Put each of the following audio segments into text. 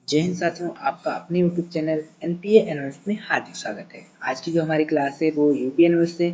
जय हिंद साथियों, आपका अपने YouTube चैनल एनपीए एनालिस्ट में हार्दिक स्वागत है। आज की जो हमारी क्लास है वो यूपी एनालिस्ट से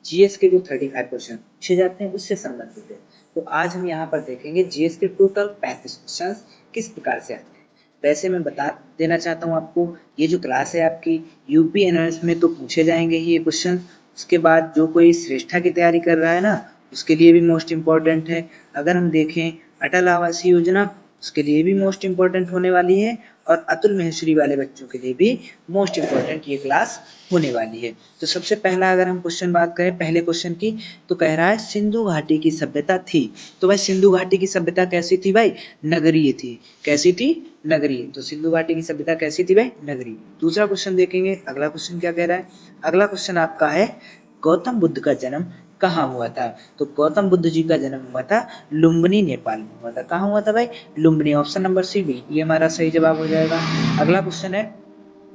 जीएस के जो 35 क्वेश्चन पूछे जाते हैं उससे संबंधित है। तो आज हम यहाँ पर देखेंगे जीएस के टोटल 35 क्वेश्चन किस प्रकार से आते हैं। वैसे मैं बता देना चाहता हूँ आपको, ये जो क्लास है आपकी यूपी एनालिस्ट में तो पूछे जाएंगे ही ये क्वेश्चन। उसके बाद जो कोई श्रेष्ठा की तैयारी कर रहा है ना, उसके लिए भी मोस्ट इम्पोर्टेंट है। अगर हम देखें अटल आवासीय योजना, उसके लिए भी मोस्ट इम्पोर्टेंट होने वाली है, और अतुल महेश्वरी वाले बच्चों के लिए भी मोस्ट इम्पोर्टेंट ये क्लास होने वाली है। तो सबसे पहला अगर हम क्वेश्चन बात करें पहले क्वेश्चन की, तो कह रहा है सिंधु घाटी की सभ्यता थी। तो भाई सिंधु घाटी की सभ्यता कैसी थी भाई? नगरीय थी। कैसी थी? नगरीय। तो सिंधु घाटी की सभ्यता कैसी थी भाई? नगरीय। दूसरा क्वेश्चन देखेंगे, अगला क्वेश्चन क्या कह रहा है। अगला क्वेश्चन आपका है गौतम बुद्ध का जन्म कहाँ हुआ था? तो गौतम बुद्ध जी का जन्म हुआ था लुम्बिनी, नेपाल में हुआ था। कहाँ हुआ था भाई? लुम्बिनी। ऑप्शन नंबर सी बिल्कुल ये हमारा सही जवाब हो जाएगा। अगला क्वेश्चन है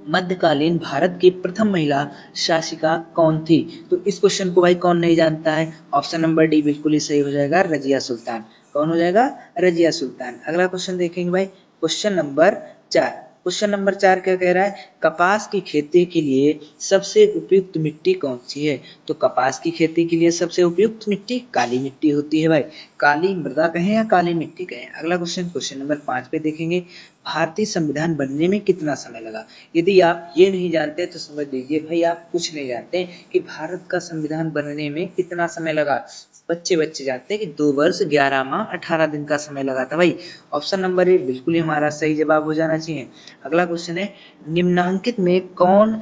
मध्यकालीन भारत की प्रथम महिला शासिका कौन थी? तो इस क्वेश्चन को भाई कौन नहीं जानता है? ऑप्शन नंबर डी बिल्कुल ही सही हो जाएगा, रजिया सुल्तान। कौन हो जाएगा? रजिया सुल्तान। अगला क्वेश्चन देखेंगे भाई, क्वेश्चन नंबर 4। क्वेश्चन नंबर 4 क्या कह रहा है? कपास की खेती के लिए सबसे उपयुक्त मिट्टी कौन सी है? तो कपास की खेती के लिए सबसे उपयुक्त मिट्टी काली मिट्टी होती है भाई। काली मृदा कहें या काली मिट्टी कहें। अगला क्वेश्चन, क्वेश्चन नंबर 5 पे देखेंगे, भारतीय संविधान बनने में कितना समय लगा? यदि आप ये नहीं जानते तो समझ लीजिए भाई आप कुछ नहीं जानते कि भारत का संविधान बनने में कितना समय लगा। बच्चे जानते हैं कि 2 वर्ष 11 माह 18 दिन का समय लगा था भाई। ऑप्शन नंबर ए बिल्कुल ही हमारा सही जवाब हो जाना चाहिए। अगला क्वेश्चन है निम्नांकित में कौन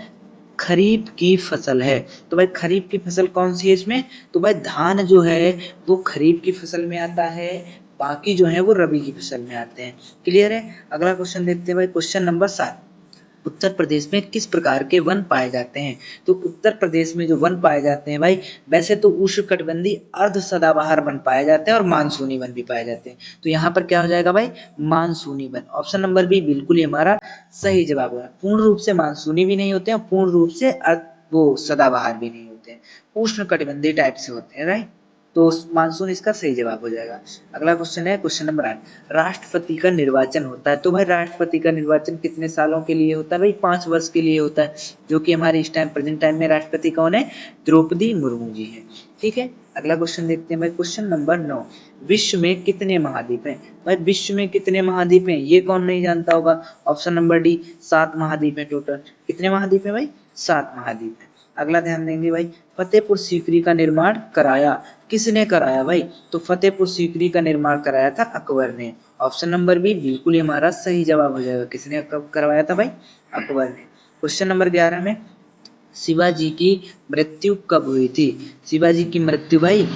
खरीफ की फसल है? तो भाई खरीफ की फसल कौन सी है इसमें? तो भाई धान जो है वो खरीफ की फसल में आता है, बाकी जो है वो रबी की फसल में आते हैं। क्लियर है? अगला क्वेश्चन देखते हैं भाई, क्वेश्चन नंबर 7। उत्तर प्रदेश में किस प्रकार के वन पाए जाते हैं? तो उत्तर प्रदेश में जो वन पाए जाते हैं भाई, वैसे तो उष्णकटिबंधीय अर्ध सदाबहार वन पाए जाते हैं और मानसूनी वन भी पाए जाते हैं। तो यहाँ पर क्या हो जाएगा भाई? मानसूनी वन। ऑप्शन नंबर बी बिल्कुल ही हमारा सही जवाब होगा। पूर्ण रूप से मानसूनी भी नहीं होते हैं, पूर्ण रूप से वो सदाबहार भी नहीं होते हैं, उष्णकटिबंधीय टाइप से होते हैं, राइट। तो मानसून इसका सही जवाब हो जाएगा। अगला क्वेश्चन है क्वेश्चन नंबर 8। राष्ट्रपति का निर्वाचन होता है, तो भाई राष्ट्रपति का निर्वाचन कितने सालों के लिए होता है भाई? 5 वर्ष के लिए होता है, जो कि हमारे इस टाइम प्रेजेंट टाइम में राष्ट्रपति कौन है? द्रौपदी मुर्मू जी हैं। ठीक है, अगला क्वेश्चन देखते हैं भाई, क्वेश्चन नंबर 9। विश्व में कितने महाद्वीप हैं? भाई विश्व में कितने महाद्वीप हैं ये कौन नहीं जानता होगा? ऑप्शन नंबर डी 7 महाद्वीप हैं टोटल। कितने महाद्वीप हैं भाई? 7 महाद्वीप हैं। अगला ध्यान देंगे भाई, फतेहपुर सीकरी का निर्माण कराया किसने कराया भाई? तो फतेहपुर सीकरी का निर्माण कराया था अकबर ने। ऑप्शन नंबर बी बिल्कुल ही हमारा सही जवाब हो जाएगा। किसने कब करवाया था भाई? अकबर ने। क्वेश्चन नंबर 11 में, शिवाजी की मृत्यु कब हुई थी? शिवाजी की मृत्यु भाई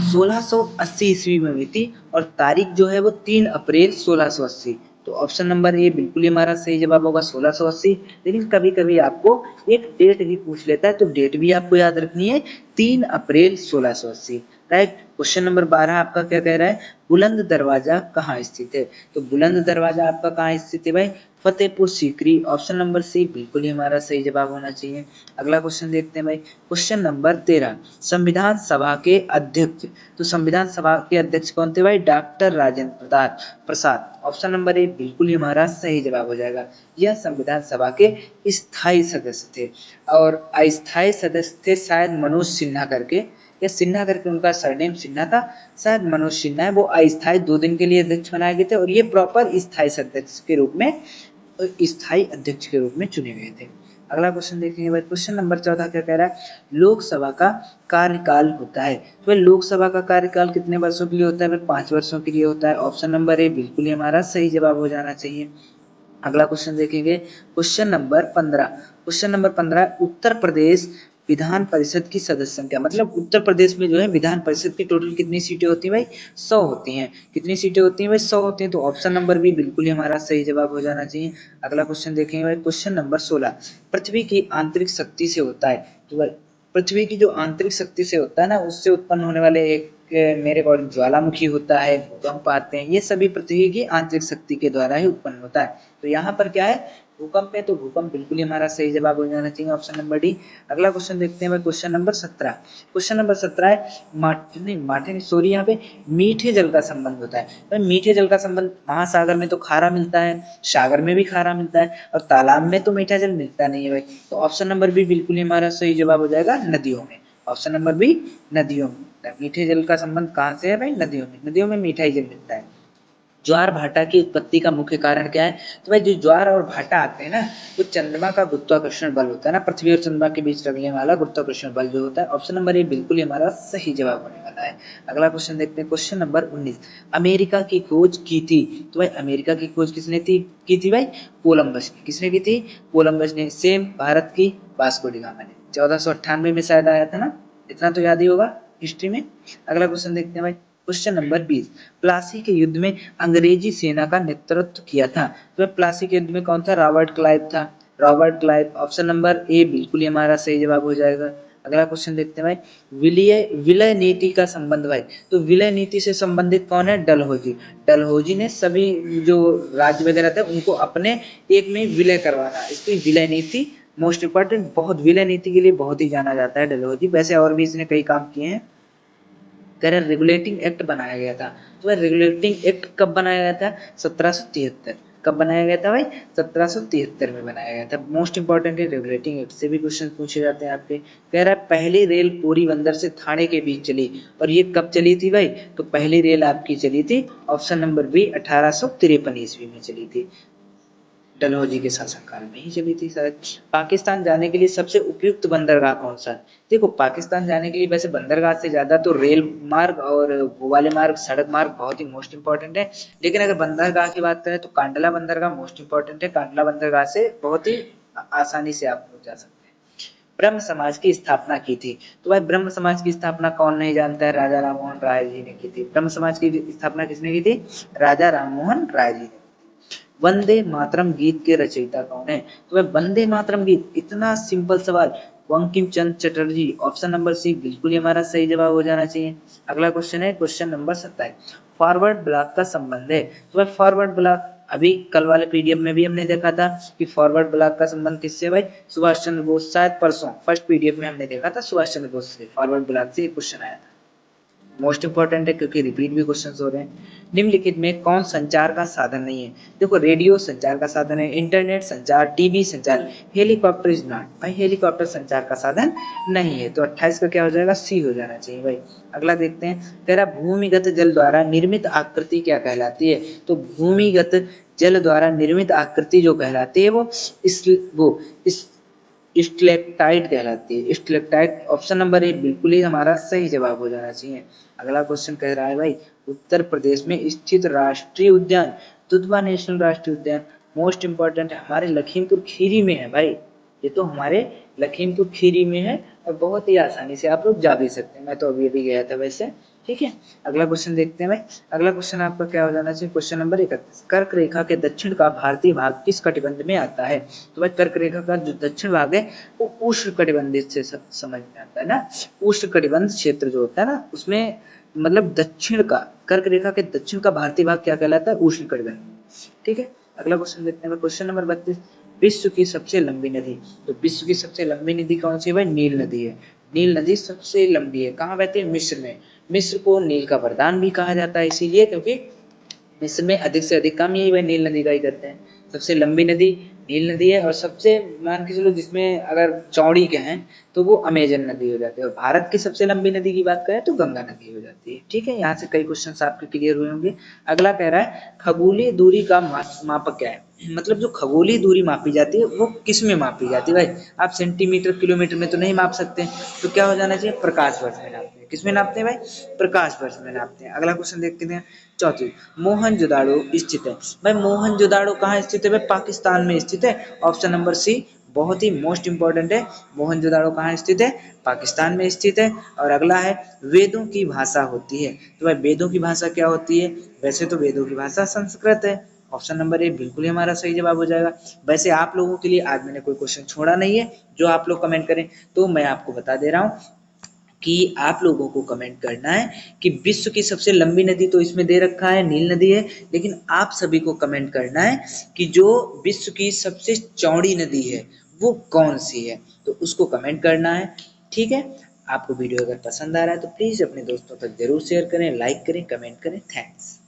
1680 ईस्वी में हुई थी, और तारीख जो है वो 3 अप्रैल 1680। तो ऑप्शन नंबर ए बिल्कुल ही हमारा सही जवाब होगा 1680। लेकिन कभी कभी आपको एक डेट भी पूछ लेता है, तो डेट भी आपको याद रखनी है, 3 अप्रैल 1680, राइट। क्वेश्चन नंबर 12 आपका क्या कह रहा है? बुलंद दरवाजा कहाँ स्थित है? तो बुलंद दरवाजा आपका कहाँ स्थित है भाई? Fatehpur Sikri. Option number C बिल्कुल ही हमारा सही जवाब होना चाहिए। अगला क्वेश्चन देखते हैं भाई, क्वेश्चन नंबर 13। संविधान सभा के अध्यक्ष, तो संविधान सभा के अध्यक्ष कौन थे भाई? Doctor Rajendra Prasad. Option number A बिल्कुल ही हमारा सही जवाब हो जाएगा। यह संविधान सभा के स्थायी सदस्य थे, और अस्थायी सदस्य थे शायद मनोज सिन्हा करके, या सिन्हा करके उनका सरनेम सिन्हा था, शायद मनोज सिन्हा है। वो अस्थायी 2 दिन के लिए अध्यक्ष बनाए गए थे, और ये प्रॉपर स्थायी सदस्य के रूप में, स्थायी अध्यक्ष के रूप में चुने गए थे। अगला क्वेश्चन देखेंगे भाई, क्वेश्चन नंबर 14 क्या कह रहा है? लोकसभा का कार्यकाल होता है, तो लोकसभा का कार्यकाल कितने वर्षों के लिए होता है? 5 वर्षों के लिए होता है। ऑप्शन नंबर ए बिल्कुल ही हमारा सही जवाब हो जाना चाहिए। अगला क्वेश्चन देखेंगे, question number 15। Question number 15, Uttar Pradesh Vidhan Parishad की सदस्य संख्या, मतलब उत्तर प्रदेश में जो है विधान परिषद की टोटल कितनी सीटें होती हैं भाई? 100 होती हैं। कितनी सीटें होती हैं भाई? 100 होती हैं। तो ऑप्शन नंबर बी बिल्कुल ही हमारा सही जवाब हो जाना चाहिए। अगला क्वेश्चन देखेंगे भाई, क्वेश्चन नंबर 16। पृथ्वी की आंतरिक शक्ति से होता है, तो पृथ्वी की जो आंतरिक शक्ति से होता है ना, उससे उत्पन्न होने वाले एक मेरे अकॉर्डिंग ज्वालामुखी होता है, भूकंप आते हैं, ये सभी पृथ्वी की आंतरिक शक्ति के द्वारा ही उत्पन्न होता है। तो यहाँ पर क्या है, भूकंप है, तो भूकंप बिल्कुल ही हमारा सही जवाब हो जाना चाहिए, ऑप्शन नंबर डी। अगला क्वेश्चन देखते हैं भाई, क्वेश्चन नंबर 17। क्वेश्चन नंबर 17 है सॉरी, यहाँ पे मीठे जल का संबंध होता है। तो मीठे जल का संबंध, महासागर में तो खारा मिलता है, सागर में भी खारा मिलता है, और तालाब में तो मीठा जल मिलता नहीं है भाई। तो ऑप्शन नंबर बी बिल्कुल ही हमारा सही जवाब हो जाएगा, नदियों में। ऑप्शन नंबर बी, नदियों में। मीठे जल का संबंध कहाँ से है भाई, नदियों में। नदियों में मीठा ही जल मिलता है। ज्वार भाटा की उत्पत्ति का मुख्य कारण क्या है, तो भाई जो ज्वार और भाटा आते हैं ना, वो चंद्रमा का गुरुत्वाकर्षण बल होता है ना, पृथ्वी और चंद्रमा के बीच लगने वाला गुरुत्वाकर्षण बल जो होता है। ऑप्शन नंबर ए बिल्कुल ही हमारा सही जवाब होने वाला है। अगला क्वेश्चन देखते हैं, क्वेश्चन नंबर 19। अमेरिका की खोज की थी, तो भाई अमेरिका की खोज किसने की थी भाई, कोलंबस ने। किसने की थी, कोलंबस ने। सेम भारत की वास्को डी गामा ने, 1498 में शायद आया था ना, इतना तो याद ही होगा हिस्ट्री में। अगला क्वेश्चन देखते हैं भाई, क्वेश्चन नंबर 20। प्लासी के युद्ध में अंग्रेजी सेना का नेतृत्व किया था, तो प्लासी के युद्ध में कौन था, रॉबर्ट क्लाइव था। Robert Clive, option number A बिल्कुल ही हमारा सही जवाब हो जाएगा। अगला क्वेश्चन देखते हैं भाई, विलय विलय नीति का संबंध भाई, तो विलय नीति से संबंधित कौन है, डलहौजी। डलहौजी ने सभी जो राज्य वगैरह थे उनको अपने एक में विलय करवाना, इसकी विलय नीति मोस्ट इंपॉर्टेंट, बहुत विलय नीति के लिए बहुत ही जाना जाता है डलहौजी। वैसे और भी इसने कई काम किए हैं। रेगुलेटिंग एक्ट बनाया गया था, तो वह रेगुलेटिंग एक्ट कब बनाया गया था, 1773। कब बनाया गया था भाई, 1773 में बनाया गया था। मोस्ट इंपॉर्टेंट है, रेगुलेटिंग एक्ट से भी क्वेश्चन पूछे जाते हैं आपके। कह रहा है पहली रेल पूरी बंदर से थाने के बीच चली, और ये कब चली थी भाई, तो पहली रेल आपकी चली थी, ऑप्शन नंबर बी, 1853 ईस्वी में चली थी। डलहौजी के शासनकाल में ही चली थी शायद। पाकिस्तान जाने के लिए सबसे उपयुक्त बंदरगाह कौन सा है, देखो पाकिस्तान जाने के लिए वैसे बंदरगाह से ज्यादा तो रेल मार्ग और वो वाले मार्ग, सड़क मार्ग बहुत ही मोस्ट इंपॉर्टेंट है। लेकिन अगर बंदरगाह की बात करें तो कांडला बंदरगाह मोस्ट इंपॉर्टेंट है। कांडला बंदरगाह से बहुत ही आसानी से आप लोग जा सकते हैं। ब्रह्म समाज की स्थापना की थी, तो भाई ब्रह्म समाज की स्थापना कौन नहीं जानता है, राजा राममोहन राय जी ने की थी। ब्रह्म समाज की स्थापना किसने की थी, राजा राममोहन राय जी ने। वंदे मातरम गीत के रचयिता कौन है, तो वह वंदे मातरम गीत, इतना सिंपल सवाल, Bankim Chandra Chatterjee. Option number C बिल्कुल ही हमारा सही जवाब हो जाना चाहिए। अगला क्वेश्चन है क्वेश्चन नंबर 27। फॉरवर्ड ब्लॉक का संबंध है, तो वह फॉरवर्ड ब्लॉक, अभी कल वाले पीडीएफ में भी हमने देखा था कि फॉरवर्ड ब्लॉक का संबंध किससे भाई, सुभाष चंद्र बोस। शायद परसों फर्स्ट पीडीएफ में हमने देखा था सुभाष चंद्र बोस से फॉरवर्ड ब्लॉक से क्वेश्चन आया था। मोस्ट इंपॉर्टेंट है क्योंकि रिपीट भी क्वेश्चंस हो रहे हैं। निम्नलिखित में कौन संचार का साधन नहीं है, देखो रेडियो संचार का साधन है, इंटरनेट संचार, टीवी संचार, हेलीकॉप्टर इज नॉट, भाई हेलीकॉप्टर संचार का साधन नहीं है। तो 28 का क्या हो जाएगा, सी हो जाना चाहिए भाई। अगला देखते हैं, तेरा भूमिगत जल द्वारा निर्मित आकृति क्या कहलाती है, तो भूमिगत जल द्वारा निर्मित आकृति जो कहलाती है वो इस स्टेलेक्टाइट कहलाती है, स्टेलेक्टाइट। ऑप्शन नंबर ए बिल्कुल ही हमारा सही जवाब हो जाना चाहिए। अगला क्वेश्चन कह रहा है भाई, उत्तर प्रदेश में स्थित राष्ट्रीय उद्यान, दुधवा नेशनल राष्ट्रीय उद्यान मोस्ट इंपॉर्टेंट है, हमारे लखीमपुर खीरी में है भाई। ये तो हमारे लखीमपुर खीरी में है, और बहुत ही आसानी से आप लोग जा भी सकते हैं, मैं तो अभी अभी गया था वैसे। ठीक है, अगला क्वेश्चन देखते हैं भाई। अगला क्वेश्चन आपका क्या हो जाना चाहिए, क्वेश्चन नंबर 31। कर्क रेखा के दक्षिण का भारतीय भाग किस कटिबंध में आता है, तो भाई कर्क रेखा का जो दक्षिण भाग है वो उष्ण कटिबंधित से समझ में आता है ना। उष्ण कटिबंध क्षेत्र जो होता है ना, उसमें मतलब दक्षिण का, कर्क रेखा के दक्षिण का भारतीय भाग क्या कहलाता है, उष्ण कटिबंध। ठीक है, अगला क्वेश्चन देखते हैं, क्वेश्चन नंबर 32। विश्व की सबसे लंबी नदी, तो विश्व की सबसे लंबी नदी कौन सी है भाई, नील नदी है। नील नदी सबसे लंबी है, कहाँ बहती है, मिस्र में। मिस्र को नील का वरदान भी कहा जाता है, इसीलिए क्योंकि मिस्र में अधिक से अधिक काम यही भाई नील नदी का ही करते हैं। सबसे लंबी नदी नील नदी है, और सबसे मान के चलो जिसमें अगर चौड़ी कहें तो वो अमेजन नदी हो जाती है, और भारत की सबसे लंबी नदी की बात करें तो गंगा नदी हो जाती है। ठीक है, यहाँ से कई क्वेश्चंस आपके क्लियर हुए होंगे। अगला कह रहा है खगोलीय दूरी का मापक क्या है, मतलब जो खगोलीय दूरी मापी जाती है वो किस में मापी जाती है भाई, आप सेंटीमीटर किलोमीटर में तो नहीं माप सकते, तो क्या हो जाना चाहिए, प्रकाश वर्ष में नापते हैं। किस में नापते हैं भाई, प्रकाश वर्ष में नापते हैं। अगला क्वेश्चन देखते हैं, चौथी, मोहनजोदाड़ो स्थित है, भाई मोहनजोदाड़ो कहाँ स्थित है भाई, पाकिस्तान में स्थित है। ऑप्शन नंबर सी बहुत ही मोस्ट इंपॉर्टेंट है, मोहनजोदाड़ो कहाँ स्थित है, पाकिस्तान में स्थित है। और अगला है, वेदों की भाषा होती है, तो भाई वेदों की भाषा क्या होती है, वैसे तो वेदों की भाषा संस्कृत है। ऑप्शन नंबर ए बिल्कुल ही हमारा सही जवाब हो जाएगा। वैसे आप लोगों के लिए आज मैंने कोई क्वेश्चन छोड़ा नहीं है, जो आप लोग कमेंट करें तो मैं आपको बता दे रहा हूँ कि आप लोगों को कमेंट करना है कि विश्व की सबसे लंबी नदी तो इसमें दे रखा है नील नदी है, लेकिन आप सभी को कमेंट करना है कि जो विश्व की सबसे चौड़ी नदी है वो कौन सी है, तो उसको कमेंट करना है। ठीक है, आपको वीडियो अगर पसंद आ रहा है तो प्लीज़ अपने दोस्तों तक जरूर शेयर करें, लाइक करें, कमेंट करें। थैंक्स।